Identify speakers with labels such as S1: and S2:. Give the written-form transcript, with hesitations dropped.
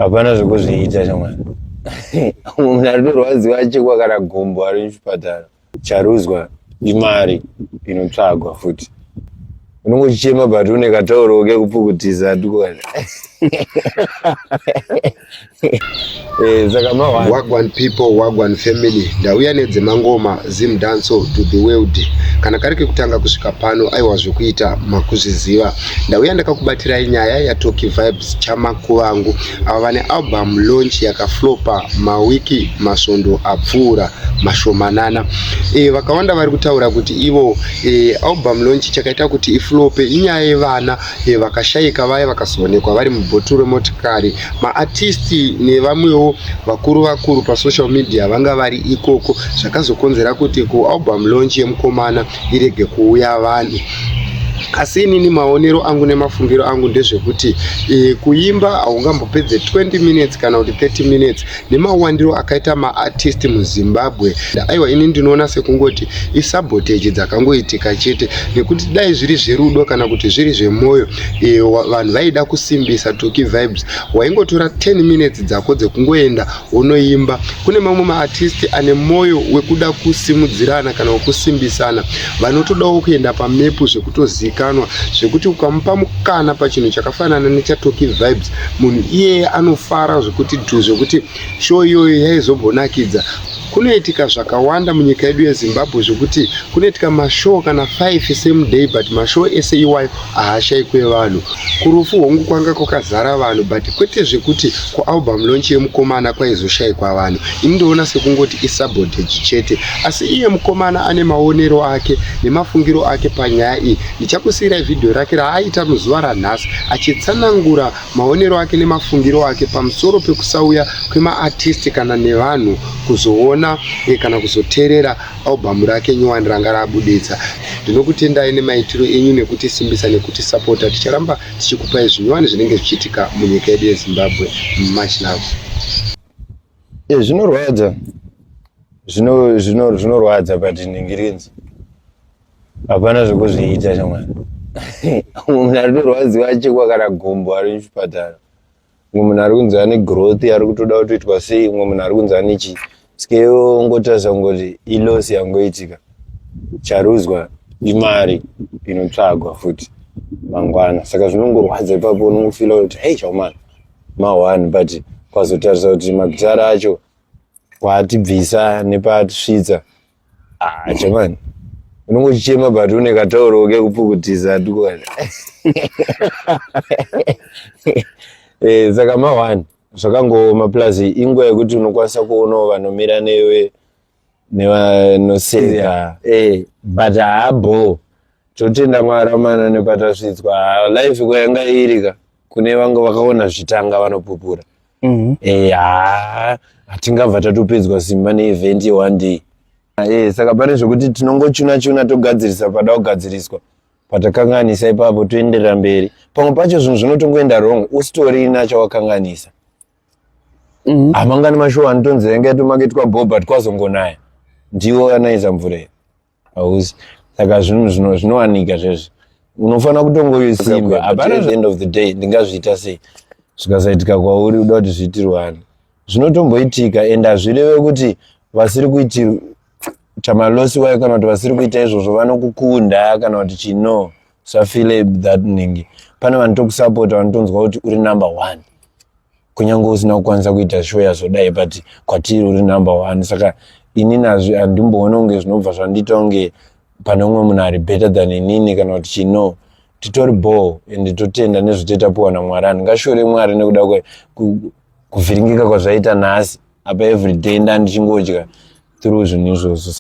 S1: Hapana zvekuzviita chamwana. Munhu aritorwadziwa achekwa kana gumbo ari muchipatara. Charuzwa imari inotsvagwa futi. Unongochema but une katauro kekupukutisa tukwana.
S2: Wagwan people, wagwan family. Ndauya nedzemangoma zimdanso to the world. Kana karike kutanga kusvika pano aiwa zvekuita makuzviziva. Ndauya ndakakubatirai nyaya ya Toki Vibes chamakuva vangu. Ava vane album launch yakaflopa mawiki masvondo apfuura mashomanana. Vakawanda vari kutaura kuti ivo album launch chakaita kuti iflope inyaya yevana vakashayika vaya vakazoonekwa vari mubhotoro remotikari. Maartisti nevamwewo vakuru pasocial media vanga vari ikoko zvakazokonzera kuti ku album launch yemukomana irege kuuya vanhu. Asi inini maonero angu nemafungiro angu ndezvekuti kuimba haungambopedze 20 minutes kana kuti 30 minutes nemawandiro akaita maartist muZimbabwe. Aiwa ini ndinoona sekungoti isabotage dzakangoitika chete nekuti dai zviri zverudo kana kuti zviri zvemwoyo vanhu vaida kusimbisa Toki Vibes waingotora 10 minutes dzako dzekungoenda unoimba. Kune mamwe maartist ane moyo wekuda kusimudzirana kana kusimbisana vanotodawo kuenda pamepu zvekutozika zvekuti ukamupa mukana pachinhu chakafanana nechaToki Vibes munhu iye anofara zvekuti show iyoyo yaizombonakidza. Kunoitika zvakawanda munyika yedu yeZimbabwe zvekuti kunoitika mashow kana 5 same day but mashow ese iwayo haashayikwe vanhu. Kurufu hongu kwanga kwakazara vanhu but kwete zvekuti kualbum launch yemukomana kwaizoshayikwa vanhu. Ini ndoona sekungoti isabotage chete. Asi iye mukomana ane maonero ake nemafungiro ake panyaya iyi. Ndichakusiyirai video rake raaita muzuva ranhasi achitsanangura maonero ake nemafungiro ake pamusoro pekusauya kwemaartist kana nevanhu kuzoona kana kuzoteerera album rake nyowani ranga rabuditsa. Ndinokutendai nemaitiro enyu nekuti simbisa nekuti supporta. Ticharamba tichikupai zvinyowani zvinenge zvichiitika munyika yedu yeZimbabwe. Much love.
S1: Zvinorwadza. Zvinorwadza but ningirinzi. Hapana zvekuzviita chamwana. Munhu aritorwadziwa achekwa kana gumbo ari muchipatara. Mumwe munhu ari kunzi ane growth ari kutoda kutoitwa sei, mumwe munhu ari kunzi ane chi. Sikewo ngotaza ngoti ilosi yangoitika. Charuzwa imari inotsvagwa futi mangwana. Saka zvinongorwadza ipapo unongofila kuti hey chamwana ma1 but kwazotarisa kuti magitara acho kwatibvisa nepatisvitsa. Chamwana unongochema but une katauro kekupukutisa tukwana. Saka ma1 zvakangoma plus ingwa yekuti unokwanisa kuonawo vanomira newe nevanoseka but haabo totenda Mwari mana nepatasvitswa life kwayanga irika kune vanga vakaona zvitanga vanopupura. Hatingabva tatopedzwa simba neevent ye1 day. Saka pane zvekuti tinongochuna togadzirisa pada kugadziriswa patakanganisa ipapo toenderera mberi. Pamwe pacho zvinhu zvinotongoenda wrong usitori nachawakanganisa. Amangani mashow anotonzi yanga yatomaketwa Bobert kwazongonaya ndiwo anaiza mvura hauzi. Saka zvinhu zvinowanika zvezvo unofana kutongoisimba. Hapana end of the day ndingazviita sei zvikasaitika kwauri uda kuti zviitirwane. Zvinotomboitika and hazvireve kuti vasiri kuitirwa chamalosi wayo kana kuti vasiri kuita izvozvo vanokukunda kana kuti chino usafile that ningi. Pane vanotokusapota vanotonzwa kuti uri number 1 kunyange usina kukwanisa kuita show yazodai but kwatiri uri number 1. Saka inini handimboona kunge zvinobva zvandiita kunge pane umwe munhu ari better than inini kana kuti chino. Titori ball and totenda nezvitoitapuwa naMwari. Handingashore Mwari nekuda kuvhiringika kwazvaita nhasi apa everyday ndandichingodya through zvinhu izvozvo.